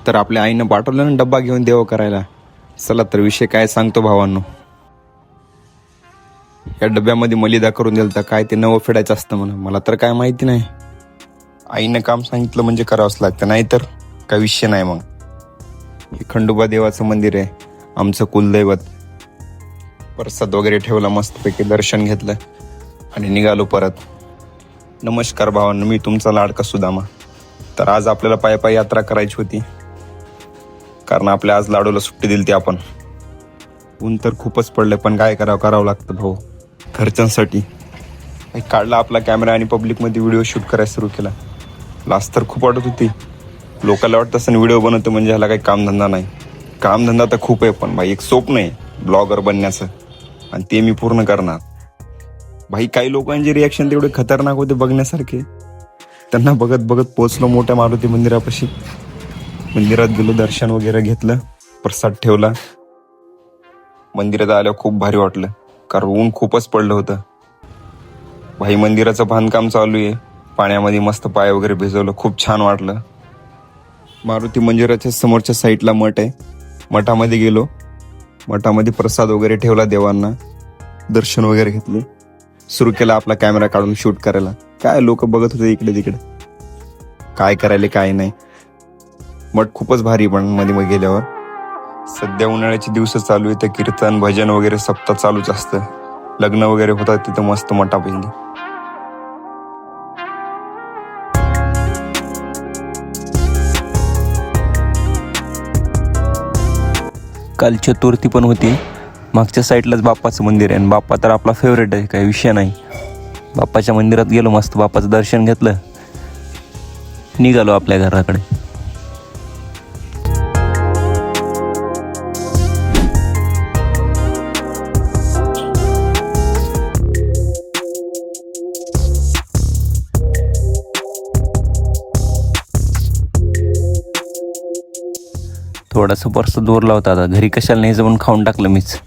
तर आपल्या आईनं पाठवलं ना डब्बा घेऊन देव करायला. चला तर विषय काय सांगतो भावांनो. या डब्यामध्ये मलिदा करून दिलं तर काय ते नवं फेडायचं असतं म्हणा. मला तर काय माहिती नाही. आईनं काम सांगितलं म्हणजे करावंच लागतं, नाहीतर काय विषय नाही. मग हे खंडोबा देवाचं मंदिर आहे, आमचं कुलदैवत. प्रसाद वगैरे ठेवला, मस्तपैकी दर्शन घेतलं आणि निघालो परत. नमस्कार भावांनो, मी तुमचा लाडका सुदामा. तर आज आपल्याला पायी यात्रा करायची होती, कारण आपल्या आज लाडूला सुट्टी दिली ती आपण. ऊन तर खूपच पडलं, पण काय करावं लागतं भाऊ घरच्यांसाठी. काढला आपला कॅमेरा आणि पब्लिकमध्ये व्हिडिओ शूट करायला सुरू केला. लास्ट तर खूप वाटत होती. लोकांना वाटतं असं व्हिडिओ बनवतो म्हणजे ह्याला काही कामधंदा नाही. कामधंदा तर खूप आहे, पण भाई एक स्वप्न आहे ब्लॉगर बनण्याचं, आणि ते मी पूर्ण करणार. भाई काही लोकांचे रिॲक्शन तेवढे खतरनाक होते बघण्यासारखे. त्यांना बघत बघत पोचलो मोठ्या मारुती मंदिरापाशी. मंदिरात गेलो, दर्शन वगैरे घेतलं, प्रसाद ठेवला. मंदिरात आल्यावर खूप भारी वाटलं, कारण ऊन खूपच पडलं होतं. भाई मंदिराचं बांधकाम चालू आहे, पाण्यामध्ये मस्त पाय वगैरे भिजवलं, खूप छान वाटलं. मारुती मंदिराच्या समोरच्या साईडला मठ आहे, मठामध्ये गेलो. मठामध्ये प्रसाद वगैरे ठेवला देवांना, दर्शन वगैरे घेतले. सुरू केला आपला कॅमेरा काढून शूट करायला. काय लोक बघत होते इकडे तिकडे, काय करायले काय नाही. मठ खूपच भारी, पण मध्ये गेल्यावर सध्या उन्हाळ्याचे दिवस चालू आहे, तर कीर्तन भजन वगैरे सप्ताह चालूच असतं. लग्न वगैरे होतात तिथं मस्त मठापैकी. काल चतुर्थी पण होती. मागच्या साईडलाच बाप्पाचं मंदिर आहे, आणि बाप्पा तर आपला फेवरेट आहे, काही विषय नाही. बाप्पाच्या मंदिरात गेलो, मस्त बाप्पाचं दर्शन घेतलं, निघालो आपल्या घराकडे. थोडासा प्रसाद उरला होता, आता घरी कशाला न्यायचं म्हणून खाऊन टाकलं मीच.